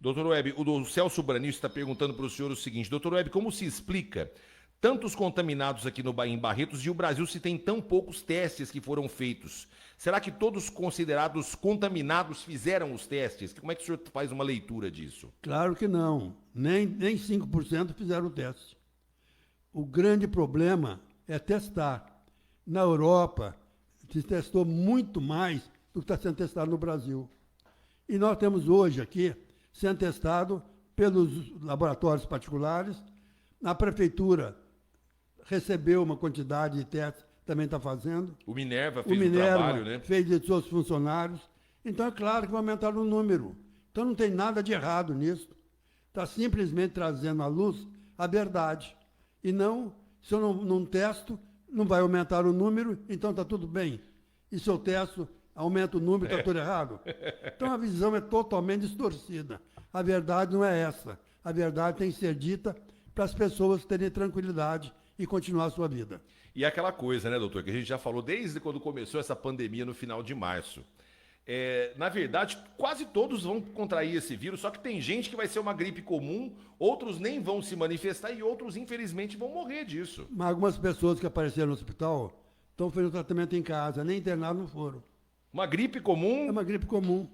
Doutor Web, o Celso Branis está perguntando para o senhor o seguinte: doutor Web, como se explica tantos contaminados aqui em Barretos e o Brasil se tem tão poucos testes que foram feitos? Será que todos considerados contaminados fizeram os testes? Como é que o senhor faz uma leitura disso? Claro que não. Nem 5% fizeram o teste. O grande problema é testar. Na Europa, se testou muito mais do que está sendo testado no Brasil. E nós temos hoje aqui sendo testado pelos laboratórios particulares. A prefeitura recebeu uma quantidade de testes, também está fazendo. O Minerva O fez o trabalho, né? fez de seus funcionários. Então, é claro que vai aumentar o número. Então, não tem nada de errado nisso. Está simplesmente trazendo à luz a verdade. E não, se eu não testo, não vai aumentar o número, então está tudo bem. E se eu testo, aumenta o número, está tudo errado. Então, a visão é totalmente distorcida. A verdade não é essa. A verdade tem que ser dita para as pessoas terem tranquilidade e continuar a sua vida. E é aquela coisa, né, doutor, que a gente já falou desde quando começou essa pandemia no final de março. Na verdade, quase todos vão contrair esse vírus, só que tem gente que vai ser uma gripe comum, outros nem vão se manifestar e outros, infelizmente, vão morrer disso. Mas algumas pessoas que apareceram no hospital estão fazendo tratamento em casa, nem internados não foram. Uma gripe É comum? uma gripe comum.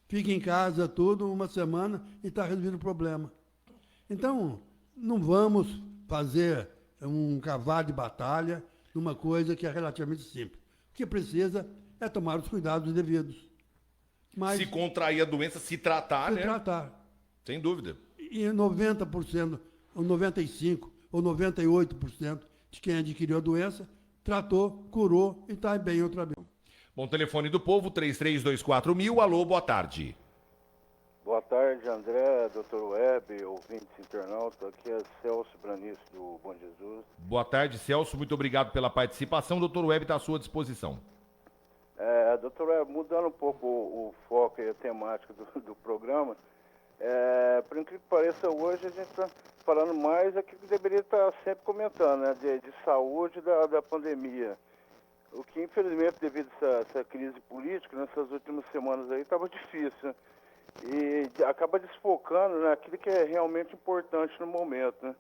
Fica em casa tudo, uma semana e está resolvido o problema. Então, não vamos fazer um cavalo de batalha numa coisa que é relativamente simples. O que precisa é tomar os cuidados devidos. Mas Se contrair a doença, se tratar, se né? tratar. Sem dúvida. E 90%, ou 95%, ou 98% de quem adquiriu a doença, tratou, curou e está bem outra vez. Bom, telefone do povo, 3324.000. Alô, boa tarde. Boa tarde, André, Dr. Web, ouvintes internautas. Aqui é Celso Branis, do Bom Jesus. Boa tarde, Celso. Muito obrigado pela participação. Doutor Web está à sua disposição. Dr. Web, mudando um pouco o foco e a temática do programa, por incrível que pareça, hoje a gente está falando mais aquilo que deveria estar sempre comentando, né, de saúde da pandemia. O que, infelizmente, devido a essa crise política, nessas últimas semanas aí, estava difícil, né? E acaba desfocando naquilo que é realmente importante no momento, né?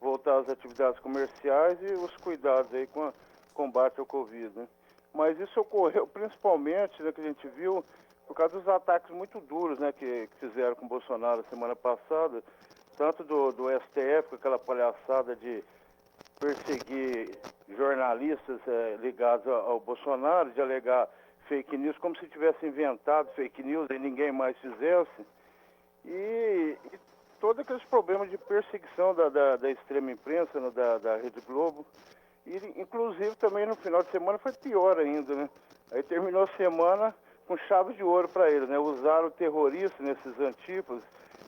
Voltar às atividades comerciais e os cuidados aí com o combate ao Covid, né? Mas isso ocorreu principalmente, né, que a gente viu, por causa dos ataques muito duros, né, que fizeram com o Bolsonaro semana passada, tanto do STF, com aquela palhaçada de perseguir jornalistas ligados ao Bolsonaro, de alegar fake news, como se tivesse inventado fake news e ninguém mais fizesse. E todos aqueles problemas de perseguição da extrema imprensa, né, da Rede Globo. E, inclusive, também no final de semana foi pior ainda, né? Aí terminou a semana com chave de ouro para eles, né? Usaram terroristas nesses antípodas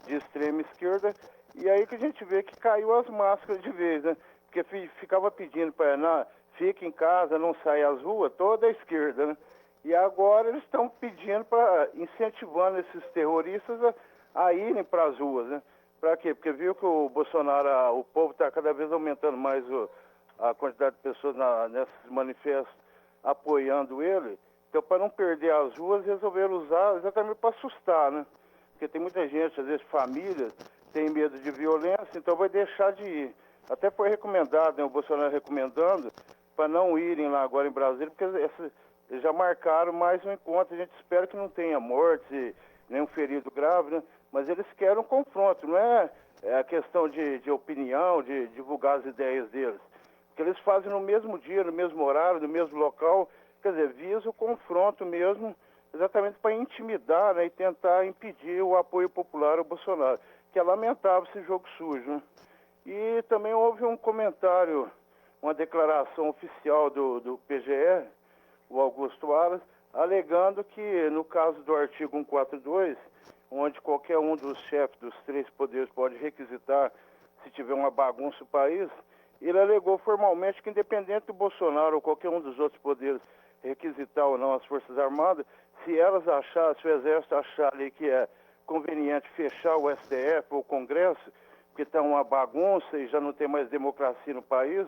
de extrema esquerda. E aí que a gente vê que caiu as máscaras de vez, né? Porque ficava pedindo para fique em casa, não saia às ruas, toda a esquerda, né? E agora eles estão pedindo incentivando esses terroristas a irem para as ruas, né? Para quê? Porque viu que o Bolsonaro, o povo está cada vez aumentando mais a quantidade de pessoas nesses manifestos apoiando ele. Então, para não perder as ruas, resolveram usar exatamente para assustar, né? Porque tem muita gente, às vezes famílias, tem medo de violência, então vai deixar de ir. Até foi recomendado, né, o Bolsonaro recomendando, para não irem lá agora em Brasília, porque eles já marcaram mais um encontro. A gente espera que não tenha morte, nenhum ferido grave, né? Mas eles querem um confronto, não é a questão de opinião, de divulgar as ideias deles. Que eles fazem no mesmo dia, no mesmo horário, no mesmo local, quer dizer, visa o confronto mesmo, exatamente para intimidar, né, e tentar impedir o apoio popular ao Bolsonaro, que é lamentável esse jogo sujo, né? E também houve um comentário, uma declaração oficial do PGR, o Augusto Aras, alegando que no caso do artigo 142, onde qualquer um dos chefes dos três poderes pode requisitar se tiver uma bagunça no país, ele alegou formalmente que, independente do Bolsonaro ou qualquer um dos outros poderes requisitar ou não as Forças Armadas, se elas acharem, se o Exército achar ali que é conveniente fechar o STF ou o Congresso, porque está uma bagunça e já não tem mais democracia no país,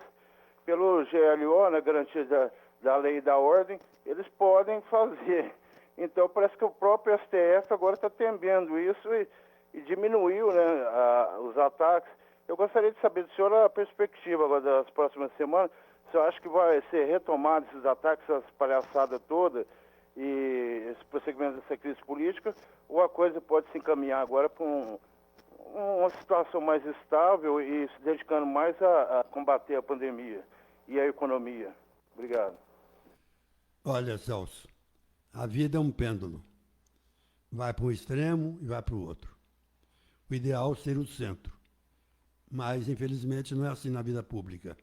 pelo GLO, na garantia da lei e da ordem, eles podem fazer. Então parece que o próprio STF agora está temendo isso e diminuiu, né, os ataques. Eu gostaria de saber do senhor a perspectiva agora das próximas semanas. O senhor acha que vai ser retomado esses ataques, essas palhaçadas todas e esse prosseguimento dessa crise política, ou a coisa pode se encaminhar agora para uma situação mais estável e se dedicando mais a combater a pandemia e a economia? Obrigado. Olha, Celso, a vida é um pêndulo. Vai para um extremo e vai para o outro. O ideal seria o centro. Mas, infelizmente, não é assim na vida pública.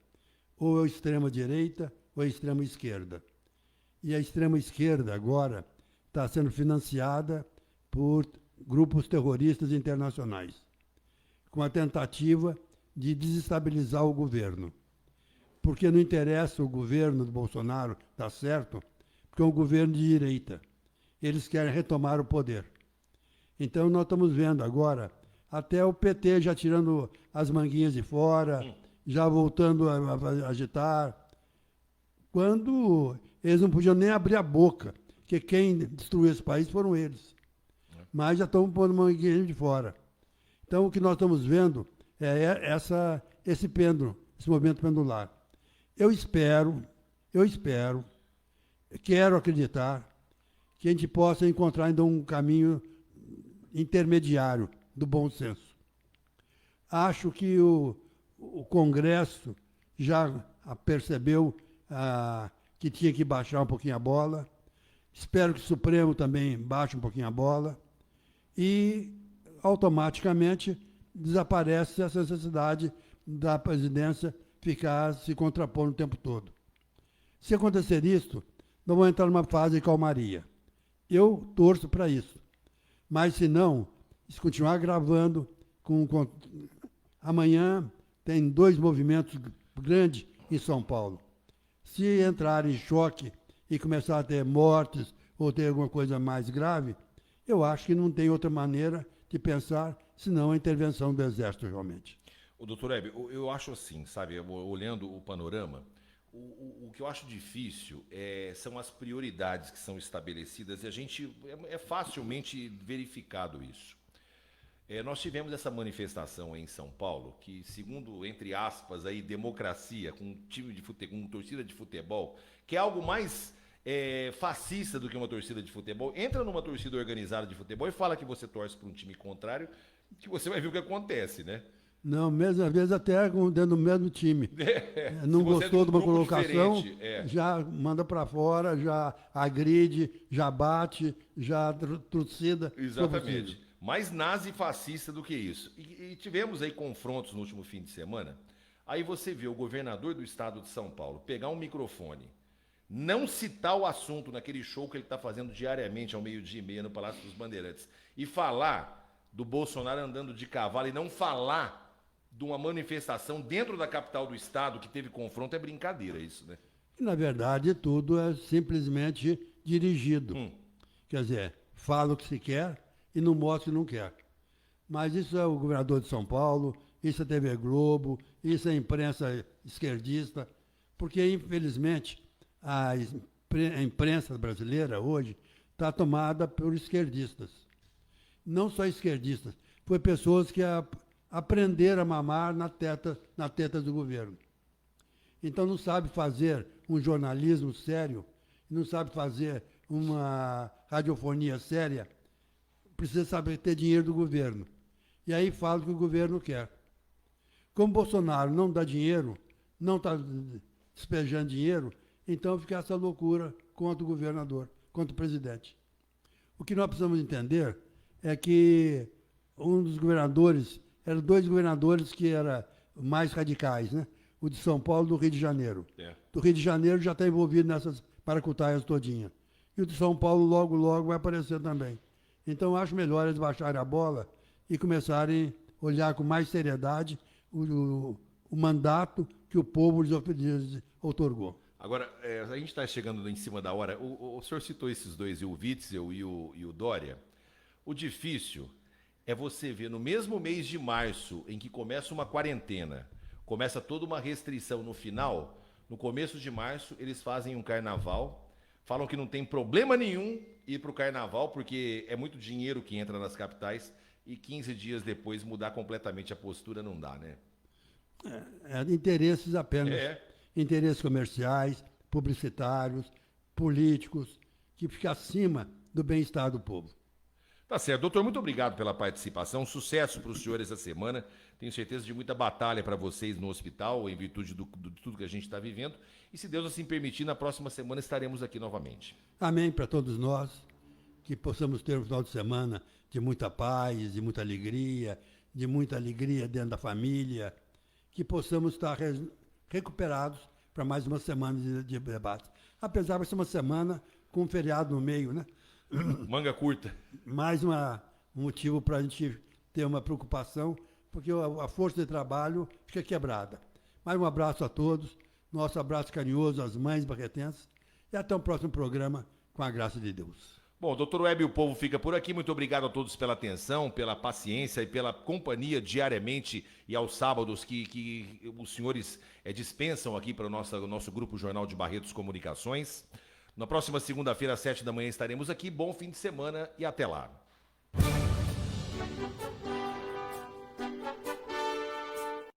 Ou é extrema-direita ou é extrema-esquerda. E a extrema-esquerda, agora, está sendo financiada por grupos terroristas internacionais, com a tentativa de desestabilizar o governo. Porque não interessa o governo do Bolsonaro, tá certo? Porque é um governo de direita. Eles querem retomar o poder. Então, nós estamos vendo agora até o PT já tirando as manguinhas de fora, já voltando a agitar, quando eles não podiam nem abrir a boca, porque quem destruiu esse país foram eles. Mas já estão pondo manguinhas de fora. Então, o que nós estamos vendo é esse pêndulo, esse movimento pendular. Eu espero, quero acreditar que a gente possa encontrar ainda um caminho intermediário do bom senso. Acho que o Congresso já percebeu que tinha que baixar um pouquinho a bola. Espero que o Supremo também baixe um pouquinho a bola. E, automaticamente, desaparece essa necessidade da presidência ficar se contrapondo o tempo todo. Se acontecer isso, nós vamos entrar numa fase de calmaria. Eu torço para isso. Mas, se não, se continuar gravando, amanhã tem 2 movimentos grandes em São Paulo. Se entrar em choque e começar a ter mortes ou ter alguma coisa mais grave, eu acho que não tem outra maneira de pensar senão a intervenção do Exército, realmente. O doutor Hebe, eu acho assim, sabe, olhando o panorama, o que eu acho difícil são as prioridades que são estabelecidas e a gente é facilmente verificado isso. Nós tivemos essa manifestação em São Paulo, que segundo, entre aspas, aí, democracia, com um time de futebol, com torcida de futebol, que é algo mais fascista do que uma torcida de futebol. Entra numa torcida organizada de futebol e fala que você torce para um time contrário, que você vai ver o que acontece, né? Não, mesmo, às vezes até dentro do mesmo time. Não gostou de uma colocação, já manda para fora, já agride, já bate, já trucida. Exatamente. Mais nazi fascista do que isso. E tivemos aí confrontos no último fim de semana. Aí você vê o governador do estado de São Paulo pegar um microfone, não citar o assunto naquele show que ele está fazendo diariamente ao 12h30 no Palácio dos Bandeirantes e falar do Bolsonaro andando de cavalo e não falar de uma manifestação dentro da capital do estado que teve confronto, é brincadeira isso, né? Na verdade, tudo é simplesmente dirigido. Quer dizer, fala o que se quer e não mostra o que não quer. Mas isso é o governador de São Paulo, isso é a TV Globo, isso é a imprensa esquerdista, porque, infelizmente, a imprensa brasileira hoje está tomada por esquerdistas. Não só esquerdistas, foi pessoas que aprenderam a mamar na teta do governo. Então não sabe fazer um jornalismo sério, não sabe fazer uma radiofonia séria, precisa saber ter dinheiro do governo. E aí fala o que o governo quer. Como Bolsonaro não dá dinheiro, não está despejando dinheiro, então fica essa loucura contra o governador, contra o presidente. O que nós precisamos entender é que um dos governadores, eram 2 governadores que eram mais radicais, né? O de São Paulo e do Rio de Janeiro. Do Rio de Janeiro já está envolvido nessas paracutaias todinha. E o de São Paulo logo, logo vai aparecer também. Então, acho melhor eles baixarem a bola e começarem a olhar com mais seriedade o mandato que o povo lhes outorgou. Agora, a gente está chegando em cima da hora. O senhor citou esses 2, o Witzel e o Dória. O difícil é você ver no mesmo mês de março, em que começa uma quarentena, começa toda uma restrição no final, no começo de março, eles fazem um carnaval, falam que não tem problema nenhum ir para o carnaval, porque é muito dinheiro que entra nas capitais, e 15 dias depois mudar completamente a postura não dá, né? Interesses apenas. Interesses comerciais, publicitários, políticos, que fica acima do bem-estar do povo. Tá certo. Doutor, muito obrigado pela participação. Sucesso para o senhor essa semana. Tenho certeza de muita batalha para vocês no hospital, em virtude de tudo que a gente está vivendo. E se Deus assim permitir, na próxima semana estaremos aqui novamente. Amém para todos nós, que possamos ter um final de semana de muita paz, de muita alegria dentro da família, que possamos estar recuperados para mais uma semana de debate. Apesar de ser uma semana com um feriado no meio, né? Manga curta. Mais um motivo para a gente ter uma preocupação, porque a força de trabalho fica quebrada. Mais um abraço a todos, nosso abraço carinhoso às mães barretenses, e até o próximo programa, com a graça de Deus. Bom, doutor Web, o povo fica por aqui. Muito obrigado a todos pela atenção, pela paciência e pela companhia diariamente e aos sábados que os senhores dispensam aqui para o nosso grupo Jornal de Barretos Comunicações. Na próxima segunda-feira, às 7 da manhã, estaremos aqui. Bom fim de semana e até lá.